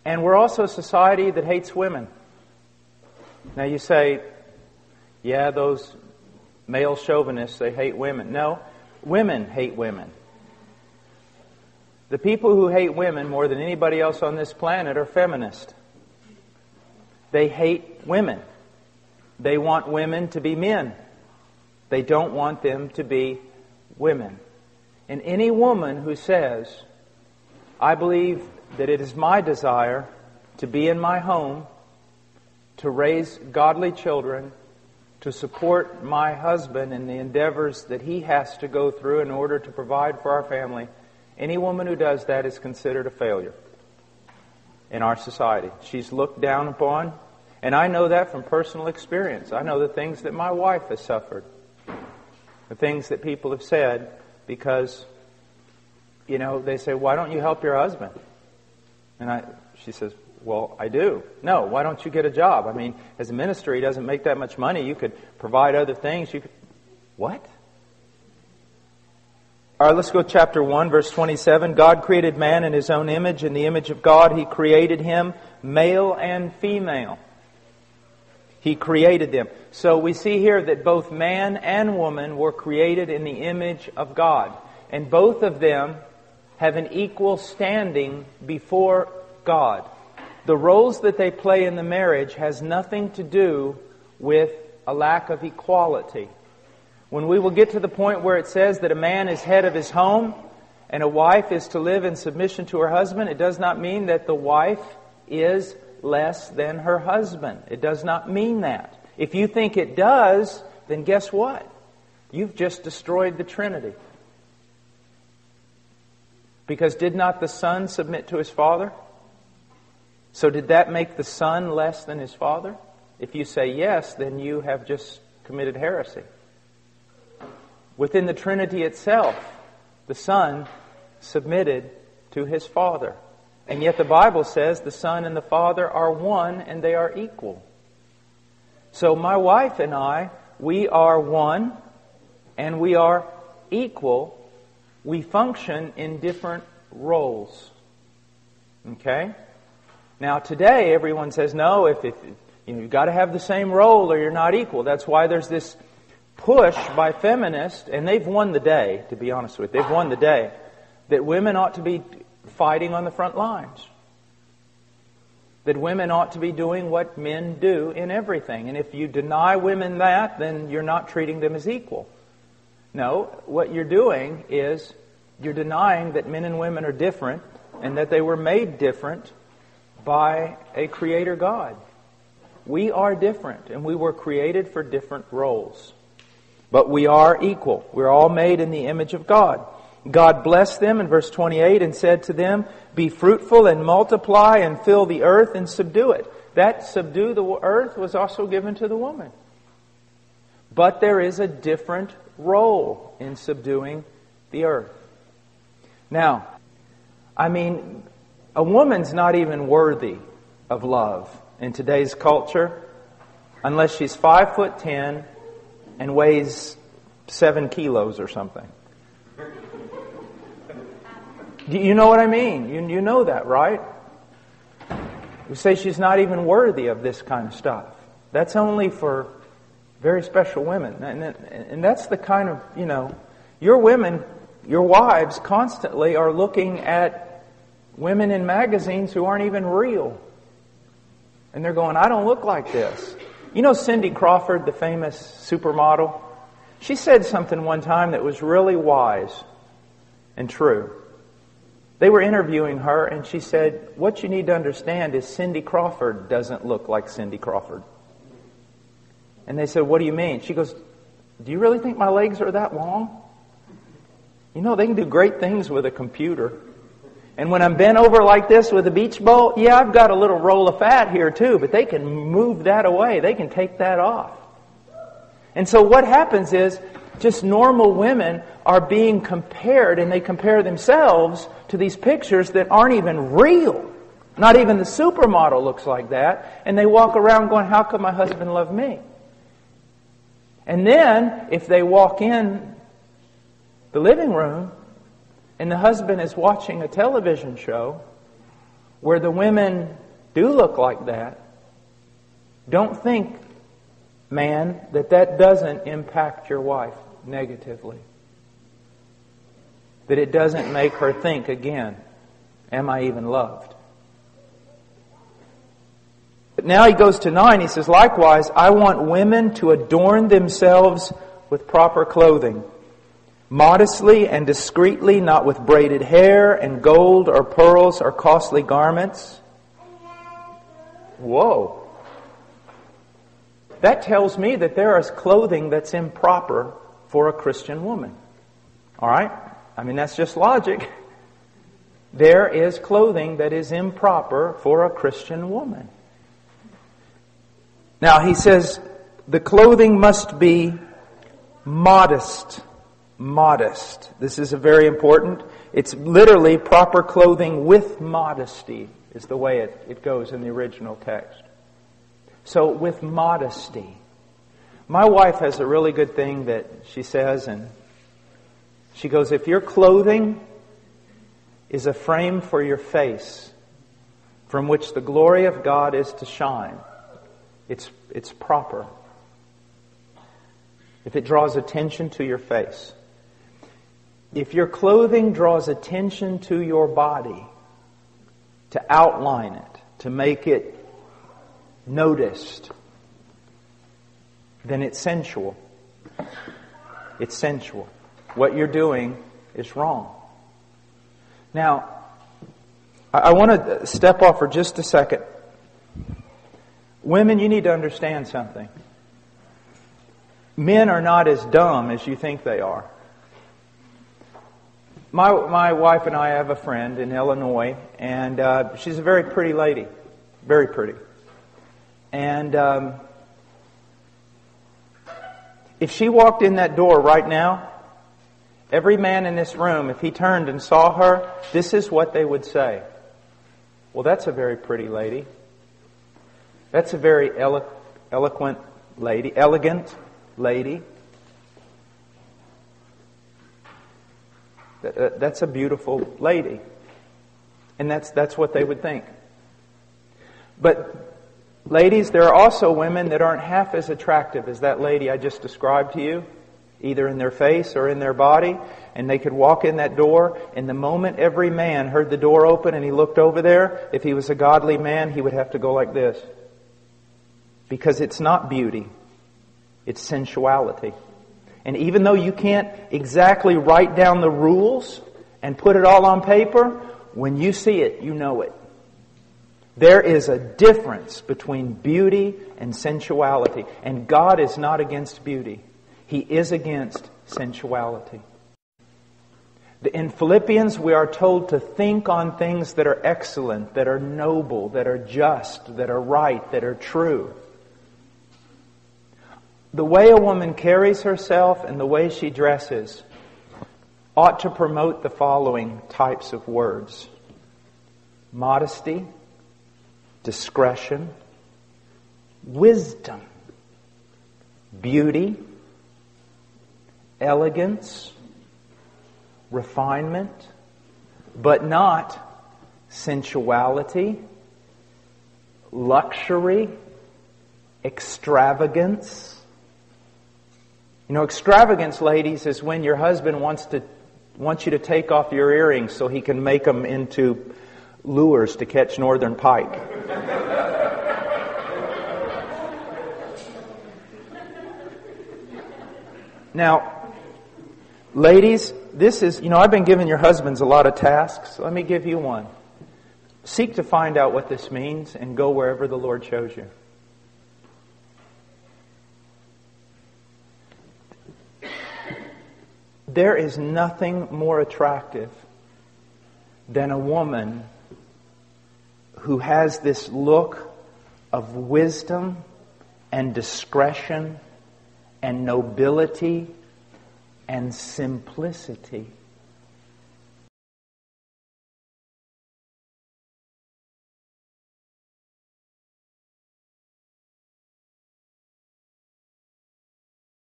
And we're also a society that hates women. Now you say, yeah, those male chauvinists, they hate women. No, women hate women. The people who hate women more than anybody else on this planet are feminists. They hate women. They want women to be men. They don't want them to be women. And any woman who says, I believe that it is my desire to be in my home, to raise godly children, to support my husband in the endeavors that he has to go through in order to provide for our family, any woman who does that is considered a failure in our society. She's looked down upon, and I know that from personal experience. I know the things that my wife has suffered, the things that people have said, because, they say, why don't you help your husband? And she says, well, I do. No, why don't you get a job? I mean, as a minister, he doesn't make that much money. You could provide other things. What? All right, let's go to chapter 1, verse 27. God created man in His own image. In the image of God, He created him, male and female. He created them. So we see here that both man and woman were created in the image of God. And both of them have an equal standing before God. The roles that they play in the marriage has nothing to do with a lack of equality. When we will get to the point where it says that a man is head of his home and a wife is to live in submission to her husband, it does not mean that the wife is less than her husband. It does not mean that. If you think it does, then guess what? You've just destroyed the Trinity. Because did not the Son submit to His Father? So did that make the Son less than His Father? If you say yes, then you have just committed heresy. Within the Trinity itself, the Son submitted to His Father. And yet the Bible says the Son and the Father are one and they are equal. So my wife and I, we are one and we are equal. We function in different roles. Okay? Now today everyone says, no, if you've got to have the same role or you're not equal. That's why there's this push by feminists, and they've won the day, to be honest with you. They've won the day, that women ought to be fighting on the front lines. That women ought to be doing what men do in everything. And if you deny women that, then you're not treating them as equal. No, what you're doing is you're denying that men and women are different and that they were made different by a Creator God. We are different and we were created for different roles. But we are equal. We're all made in the image of God. God blessed them in verse 28 and said to them, be fruitful and multiply and fill the earth and subdue it. That subdue the earth was also given to the woman. But there is a different role in subduing the earth. Now, a woman's not even worthy of love in today's culture unless she's 5'10" and weighs 7 kilos or something. You know what I mean? You know that, right? We say she's not even worthy of this kind of stuff. That's only for very special women. And that's the kind of, your women, your wives constantly are looking at women in magazines who aren't even real. And they're going, I don't look like this. You know Cindy Crawford, the famous supermodel? She said something one time that was really wise and true. They were interviewing her and she said, what you need to understand is Cindy Crawford doesn't look like Cindy Crawford. And they said, what do you mean? She goes, do you really think my legs are that long? They can do great things with a computer. And when I'm bent over like this with a beach ball, yeah, I've got a little roll of fat here too, but they can move that away. They can take that off. And so what happens is just normal women are being compared, and they compare themselves to these pictures that aren't even real. Not even the supermodel looks like that. And they walk around going, how could my husband love me? And then, if they walk in the living room and the husband is watching a television show, where the women do look like that, don't think, man, that doesn't impact your wife negatively. That it doesn't make her think again, am I even loved? But now he goes to 9, he says, likewise, I want women to adorn themselves with proper clothing, modestly and discreetly, not with braided hair and gold or pearls or costly garments. Whoa. That tells me that there is clothing that's improper for a Christian woman. All right? I mean, that's just logic. There is clothing that is improper for a Christian woman. Now, he says, the clothing must be modest. Modest. This is a very important. It's literally proper clothing with modesty is the way it goes in the original text. So, with modesty. My wife has a really good thing that she says, and she goes, if your clothing is a frame for your face from which the glory of God is to shine, it's proper. If it draws attention to your face. If your clothing draws attention to your body, to outline it, to make it noticed, then it's sensual. It's sensual. What you're doing is wrong. Now, I want to step off for just a second. Women, you need to understand something. Men are not as dumb as you think they are. My wife and I have a friend in Illinois, and she's a very pretty lady. Very pretty. And if she walked in that door right now, every man in this room, if he turned and saw her, this is what they would say. Well, that's a very pretty lady. That's a very elegant lady. That's a beautiful lady. And that's what they would think. But ladies, there are also women that aren't half as attractive as that lady I just described to you, either in their face or in their body, and they could walk in that door, and the moment every man heard the door open and he looked over there, if he was a godly man, he would have to go like this. Because it's not beauty, it's sensuality. And even though you can't exactly write down the rules and put it all on paper, when you see it, you know it. There is a difference between beauty and sensuality. And God is not against beauty. He is against sensuality. In Philippians, we are told to think on things that are excellent, that are noble, that are just, that are right, that are true. The way a woman carries herself and the way she dresses ought to promote the following types of words: modesty, discretion, wisdom, beauty, elegance, refinement, but not sensuality, luxury, extravagance. You know, extravagance, ladies, is when your husband wants you to take off your earrings so he can make them into lures to catch northern pike. Now, ladies, this is, I've been giving your husbands a lot of tasks. Let me give you one. Seek to find out what this means and go wherever the Lord shows you. There is nothing more attractive than a woman who has this look of wisdom and discretion and nobility and simplicity.